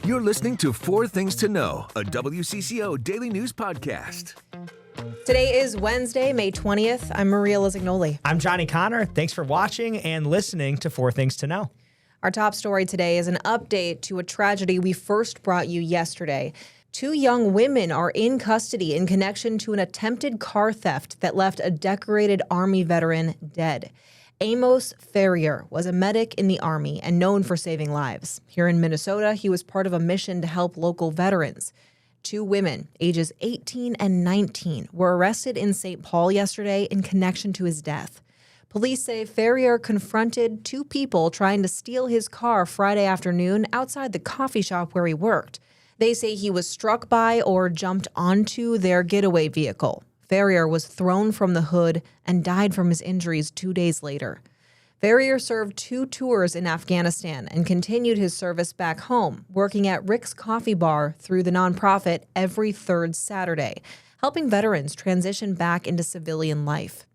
You're listening to Four Things to Know, a WCCO daily news podcast. Today is Wednesday, May 20th. I'm Maria Lizignoli. I'm Johnny Connor. Thanks for watching and listening to Four Things to Know. Our top story today is an update to a tragedy we first brought you yesterday. Two young women are in custody in connection to an attempted car theft that left a decorated Army veteran dead. Amos Ferrier was a medic in the Army and known for saving lives. Here in Minnesota, he was part of a mission to help local veterans. Two women, ages 18 and 19, were arrested in St. Paul yesterday in connection to his death. Police say Ferrier confronted two people trying to steal his car Friday afternoon outside the coffee shop where he worked. They say he was struck by or jumped onto their getaway vehicle. Ferrier was thrown from the hood and died from his injuries 2 days later. Ferrier served 2 tours in Afghanistan and continued his service back home, working at Rick's Coffee Bar through the nonprofit every third Saturday, helping veterans transition back into civilian life.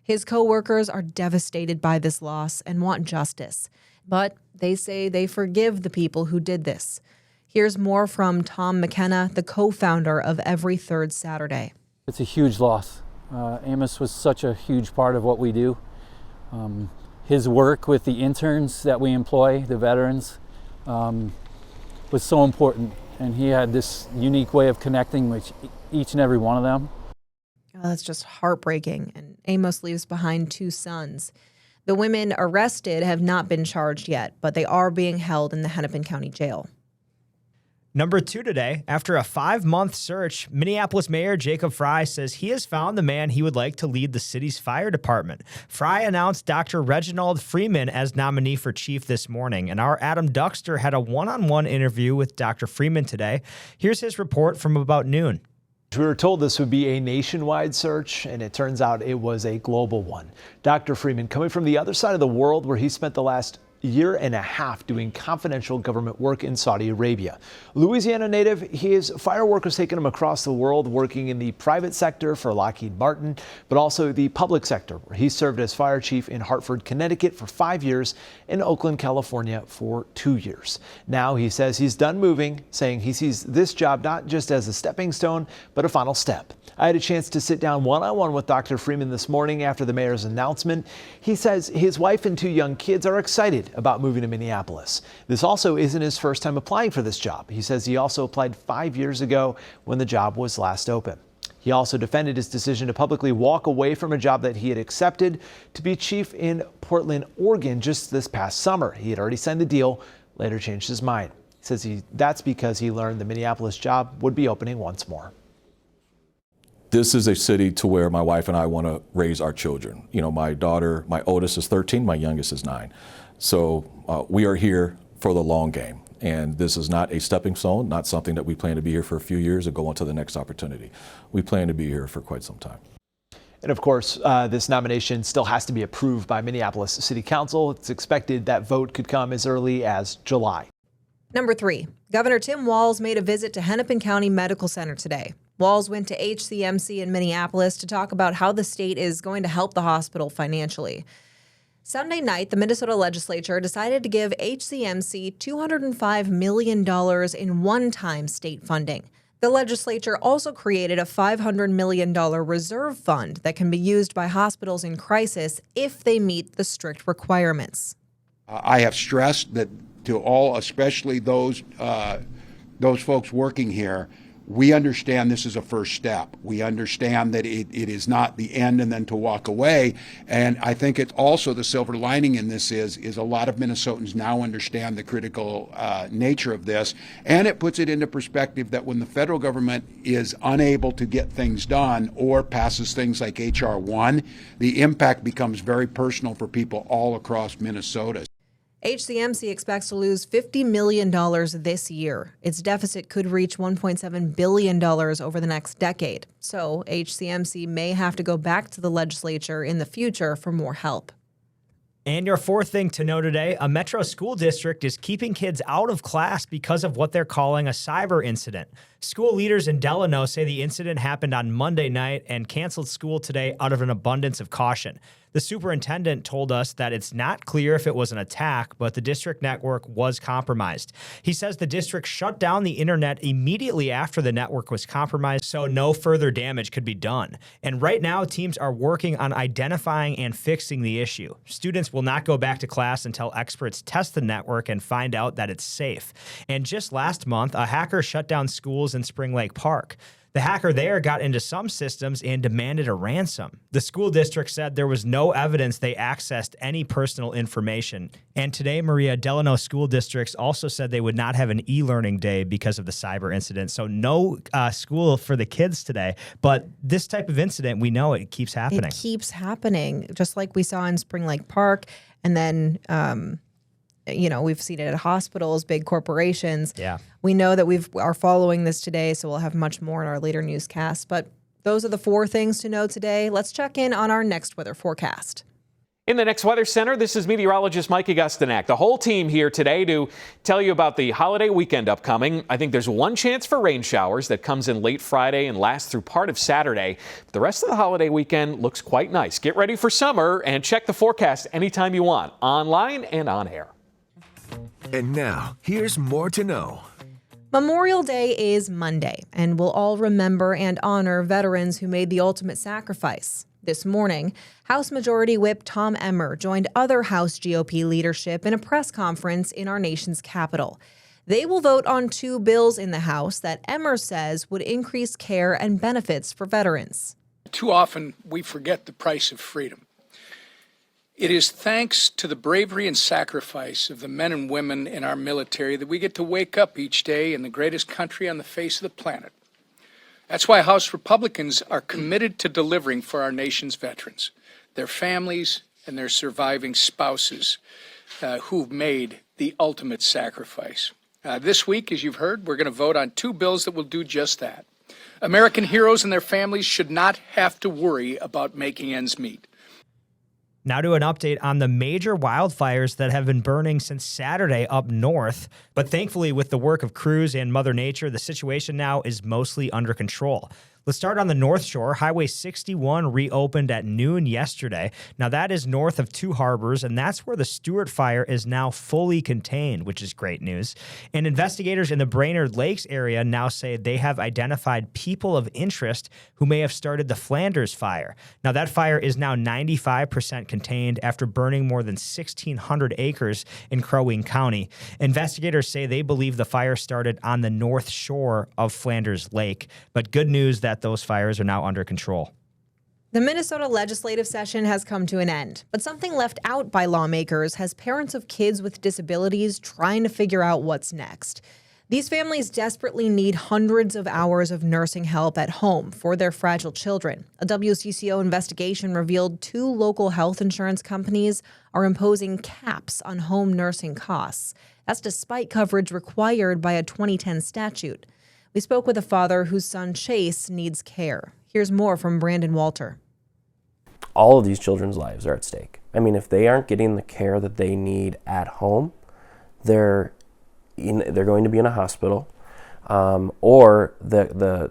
His coworkers are devastated by this loss and want justice, but they say they forgive the people who did this. Here's more from Tom McKenna, the co-founder of Every Third Saturday. It's a huge loss. Amos was such a huge part of what we do. His work with the interns that we employ, the veterans, was so important. And he had this unique way of connecting with each and every one of them. Oh, that's just heartbreaking. And Amos leaves behind 2 sons. The women arrested have not been charged yet, but they are being held in the Hennepin County Jail. Number 2 today, after a 5-month search, Minneapolis Mayor Jacob Frey says he has found the man he would like to lead the city's fire department. Frey announced Dr. Reginald Freeman as nominee for chief this morning, and our Adam Duxter had a one-on-one interview with Dr. Freeman today. Here's his report from about noon. We were told this would be a nationwide search, and it turns out it was a global one. Dr. Freeman, coming from the other side of the world where he spent the last year and a half doing confidential government work in Saudi Arabia. Louisiana native, his fire work has taken him across the world, working in the private sector for Lockheed Martin, but also the public sector, where he served as fire chief in Hartford, Connecticut for 5 years and Oakland, California for 2 years. Now he says he's done moving, saying he sees this job not just as a stepping stone, but a final step. I had a chance to sit down one-on-one with Dr. Freeman this morning after the mayor's announcement. He says his wife and 2 young kids are excited about moving to Minneapolis. This also isn't his first time applying for this job. He says he also applied 5 years ago when the job was last open. He also defended his decision to publicly walk away from a job that he had accepted to be chief in Portland, Oregon just this past summer. He had already signed the deal, later changed his mind. He says that's because he learned the Minneapolis job would be opening once more. This is a city to where my wife and I want to raise our children. You know, my daughter, my oldest is 13, my youngest is 9. So we are here for the long game. And this is not a stepping stone, not something that we plan to be here for a few years and go on to the next opportunity. We plan to be here for quite some time. And of course, this nomination still has to be approved by Minneapolis City Council. It's expected that vote could come as early as July. Number 3, Governor Tim Walz made a visit to Hennepin County Medical Center today. Walz went to HCMC in Minneapolis to talk about how the state is going to help the hospital financially. Sunday night, the Minnesota legislature decided to give HCMC $205 million in one-time state funding. The legislature also created a $500 million reserve fund that can be used by hospitals in crisis if they meet the strict requirements. I have stressed that to all, especially those folks working here, we understand this is a first step. We understand that it is not the end and then to walk away. And I think it's also the silver lining in this is a lot of Minnesotans now understand the critical nature of this. And it puts it into perspective that when the federal government is unable to get things done or passes things like H.R. 1, the impact becomes very personal for people all across Minnesota. HCMC expects to lose $50 million this year. Its deficit could reach $1.7 billion over the next decade. So HCMC may have to go back to the legislature in the future for more help. And your fourth thing to know today, a metro school district is keeping kids out of class because of what they're calling a cyber incident. School leaders in Delano say the incident happened on Monday night and canceled school today out of an abundance of caution. The superintendent told us that it's not clear if it was an attack, but the district network was compromised. He says the district shut down the internet immediately after the network was compromised, so no further damage could be done. And right now, teams are working on identifying and fixing the issue. Students will not go back to class until experts test the network and find out that it's safe. And just last month, a hacker shut down schools in Spring Lake Park. The hacker there got into some systems and demanded a ransom. The school district said there was no evidence they accessed any personal information. And today, Maria, Delano school districts also said they would not have an e-learning day because of the cyber incident. So no school for the kids today. But this type of incident, we know it keeps happening. It keeps happening, just like we saw in Spring Lake Park. And then, we've seen it at hospitals, big corporations. Yeah. We know that we are following this today, so we'll have much more in our later newscasts. But those are the 4 things to know today. Let's check in on our next weather forecast. In the Next Weather Center, this is meteorologist Mike Augustinak. The whole team here today to tell you about the holiday weekend upcoming. I think there's one chance for rain showers that comes in late Friday and lasts through part of Saturday. The rest of the holiday weekend looks quite nice. Get ready for summer and check the forecast anytime you want, online and on air. And now, here's more to know. Memorial Day is Monday, and we'll all remember and honor veterans who made the ultimate sacrifice. This morning, House Majority Whip Tom Emmer joined other House GOP leadership in a press conference in our nation's capital. They will vote on 2 bills in the House that Emmer says would increase care and benefits for veterans. Too often, we forget the price of freedom. It is thanks to the bravery and sacrifice of the men and women in our military that we get to wake up each day in the greatest country on the face of the planet. That's why House Republicans are committed to delivering for our nation's veterans, their families, and their surviving spouses who've made the ultimate sacrifice. This week, as you've heard, we're going to vote on 2 bills that will do just that. American heroes and their families should not have to worry about making ends meet. Now to an update on the major wildfires that have been burning since Saturday up north. But thankfully, with the work of crews and Mother Nature, the situation now is mostly under control. Let's start on the North Shore. Highway 61 reopened at noon yesterday. Now, that is north of 2 harbors, and that's where the Stewart fire is now fully contained, which is great news. And investigators in the Brainerd Lakes area now say they have identified people of interest who may have started the Flanders fire. Now, that fire is now 95% contained after burning more than 1,600 acres in Crow Wing County. Investigators say they believe the fire started on the north shore of Flanders Lake, but good news that those fires are now under control. The Minnesota legislative session has come to an end, but something left out by lawmakers has parents of kids with disabilities trying to figure out what's next. These families desperately need hundreds of hours of nursing help at home for their fragile children. A WCCO investigation revealed 2 local health insurance companies are imposing caps on home nursing costs. That's despite coverage required by a 2010 statute. We spoke with a father whose son Chase needs care. Here's more from Brandon Walter. All of these children's lives are at stake. I mean, if they aren't getting the care that they need at home, they're going to be in a hospital, or they're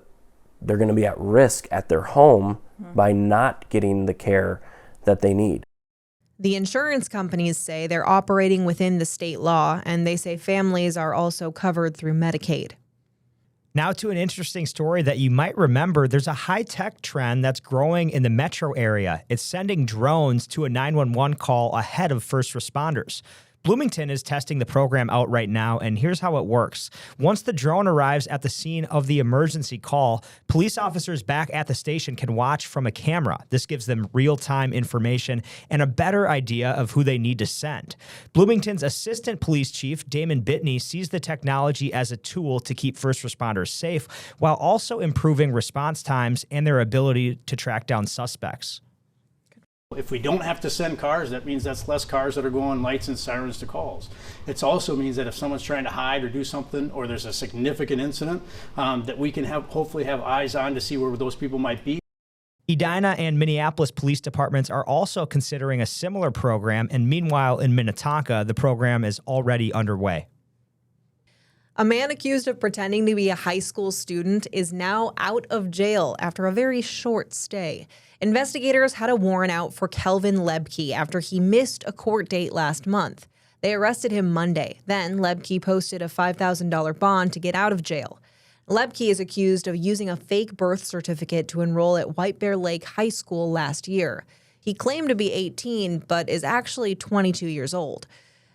going to be at risk at their home by not getting the care that they need. The insurance companies say they're operating within the state law, and they say families are also covered through Medicaid. Now to an interesting story that you might remember. There's a high-tech trend that's growing in the metro area. It's sending drones to a 911 call ahead of first responders. Bloomington is testing the program out right now, and here's how it works. Once the drone arrives at the scene of the emergency call, police officers back at the station can watch from a camera. This gives them real-time information and a better idea of who they need to send. Bloomington's assistant police chief, Damon Bitney, sees the technology as a tool to keep first responders safe, while also improving response times and their ability to track down suspects. If we don't have to send cars, that means that's less cars that are going lights and sirens to calls. It also means that if someone's trying to hide or do something, or there's a significant incident, that we can hopefully have eyes on to see where those people might be. Edina and Minneapolis police departments are also considering a similar program, and meanwhile in Minnetonka, the program is already underway. A man accused of pretending to be a high school student is now out of jail after a very short stay. Investigators had a warrant out for Kelvin Lebke after he missed a court date last month. They arrested him Monday. Then Lebke posted a $5,000 bond to get out of jail. Lebke is accused of using a fake birth certificate to enroll at White Bear Lake High School last year. He claimed to be 18, but is actually 22 years old.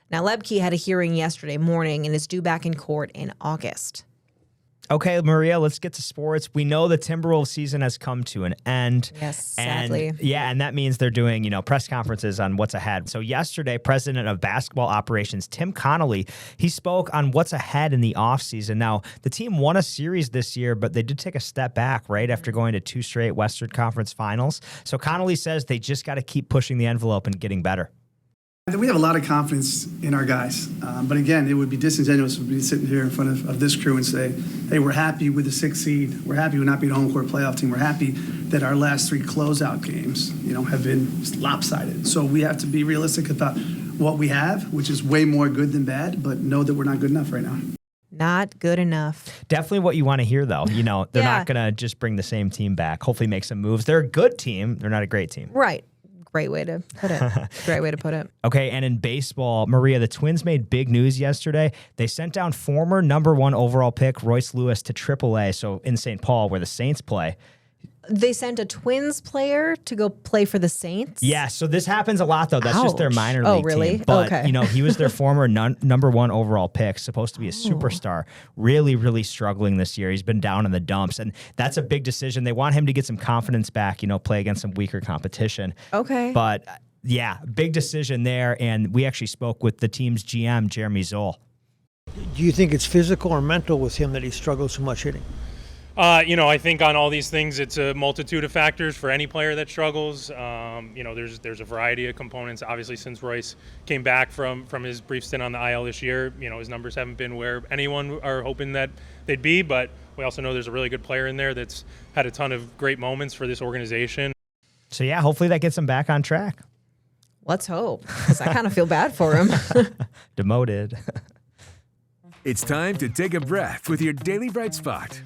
Now, Lebke had a hearing yesterday morning and is due back in court in August. Okay, Maria, let's get to sports. We know the Timberwolves season has come to an end. Yes, sadly. And that means they're doing, press conferences on what's ahead. So yesterday, President of Basketball Operations, Tim Connolly, he spoke on what's ahead in the offseason. Now, the team won a series this year, but they did take a step back, right, after going to 2 straight Western Conference finals. So Connolly says they just got to keep pushing the envelope and getting better. We have a lot of confidence in our guys. But again, it would be disingenuous to be sitting here in front of this crew and say, hey, we're happy with the 6th seed. We're happy with not being a home court playoff team. We're happy that our last 3 closeout games, have been lopsided. So we have to be realistic about what we have, which is way more good than bad, but know that we're not good enough right now. Not good enough. Definitely what you want to hear, though. They're not going to just bring the same team back. Hopefully make some moves. They're a good team. They're not a great team. Right. Great way to put it. Great way to put it. Okay, and in baseball, Maria, the Twins made big news yesterday. They sent down former #1 overall pick Royce Lewis to AAA, so in St. Paul, where the Saints play. They sent a Twins player to go play for the Saints? Yeah, so this happens a lot, though. That's just their minor league Oh, really? team. But, okay. He was their former #1 overall pick, supposed to be a superstar. Really, really struggling this year. He's been down in the dumps, and that's a big decision. They want him to get some confidence back, play against some weaker competition. Okay. But, yeah, big decision there, and we actually spoke with the team's GM, Jeremy Zoll. Do you think it's physical or mental with him that he struggles so much hitting? I think on all these things, it's a multitude of factors for any player that struggles. There's a variety of components. Obviously, since Royce came back from his brief stint on the IL this year, his numbers haven't been where anyone are hoping that they'd be. But we also know there's a really good player in there that's had a ton of great moments for this organization. So, yeah, hopefully that gets him back on track. Let's hope, because I kind of feel bad for him. Demoted. It's time to take a breath with your Daily Bright Spot.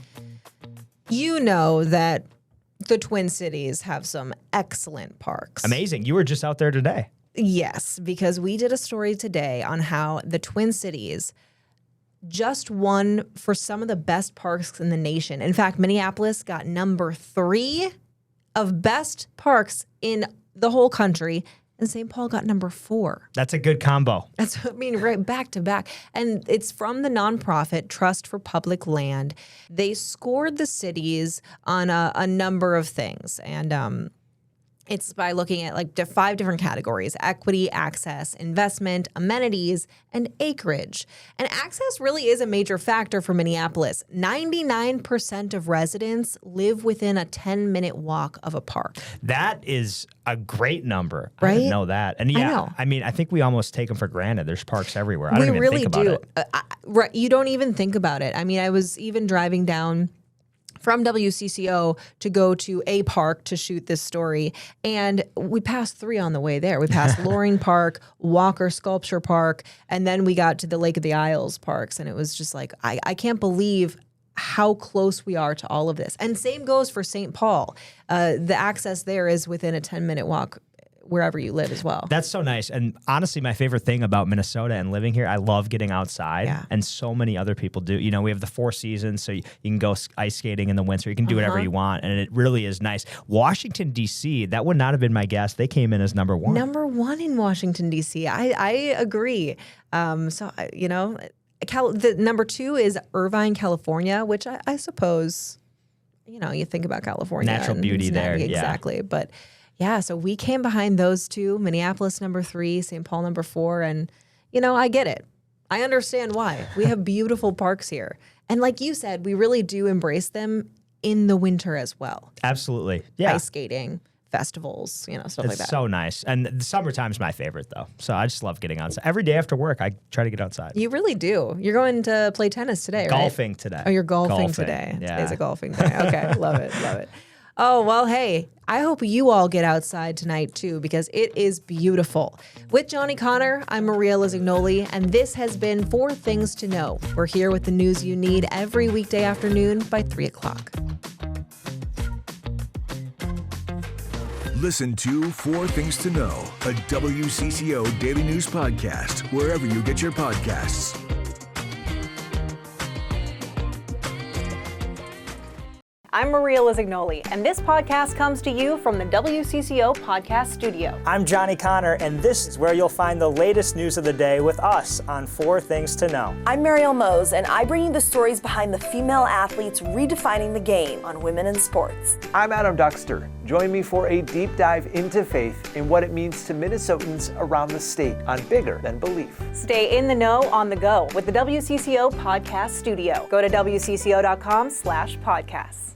You know that the Twin Cities have some excellent parks. Amazing. You were just out there today. Yes, because we did a story today on how the Twin Cities just won for some of the best parks in the nation. In fact, Minneapolis got number 3 of best parks in the whole country, and St. Paul got number 4. That's a good combo. Right back to back. And it's from the nonprofit Trust for Public Land. They scored the cities on a number of things. And it's by looking at 5 different categories: equity, access, investment, amenities, and acreage. And access really is a major factor for Minneapolis. 99% of residents live within a 10-minute walk of a park. That is a great number. Right? I didn't know that. And yeah, I mean, I think we almost take them for granted. There's parks everywhere. I don't even think about it. Right, you don't even think about it. I mean, I was even driving down from WCCO to go to a park to shoot this story, and we passed 3 on the way there. We passed Loring Park, Walker Sculpture Park, and then we got to the Lake of the Isles parks, and it was just like, I can't believe how close we are to all of this. And same goes for St. Paul. The access there is within a 10-minute walk wherever you live as well. That's so nice. And honestly, my favorite thing about Minnesota and living here, I love getting outside. Yeah. And so many other people do. We have the 4 seasons, so you can go ice skating in the winter. You can do whatever you want, and it really is nice. Washington, D.C., that would not have been my guess. They came in as number 1. Number 1 in Washington, D.C. I agree. The number 2 is Irvine, California, which I suppose, you think about California. Natural beauty there. Exactly. Yeah. But yeah, so we came behind those 2, Minneapolis number 3, St. Paul number 4. And, I get it. I understand why. We have beautiful parks here. And like you said, we really do embrace them in the winter as well. Absolutely. Yeah. Ice skating, festivals, stuff like that. It's so nice. And the summertime's my favorite, though. So I just love getting outside. Every day after work, I try to get outside. You really do. You're going to play tennis today, right? Golfing today. Oh, you're golfing today. Yeah. Today's a golfing day. Okay, love it. Oh, well, hey, I hope you all get outside tonight, too, because it is beautiful. With Johnny Connor, I'm Maria Lizignoli, and this has been 4 Things to Know. We're here with the news you need every weekday afternoon by 3 o'clock. Listen to 4 Things to Know, a WCCO daily news podcast, wherever you get your podcasts. I'm Maria Lizignoli, and this podcast comes to you from the WCCO Podcast Studio. I'm Johnny Connor, and this is where you'll find the latest news of the day with us on 4 Things to Know. I'm Marielle Mose, and I bring you the stories behind the female athletes redefining the game on women in sports. I'm Adam Duxter. Join me for a deep dive into faith and what it means to Minnesotans around the state on Bigger Than Belief. Stay in the know on the go with the WCCO Podcast Studio. Go to WCCO.com/podcasts.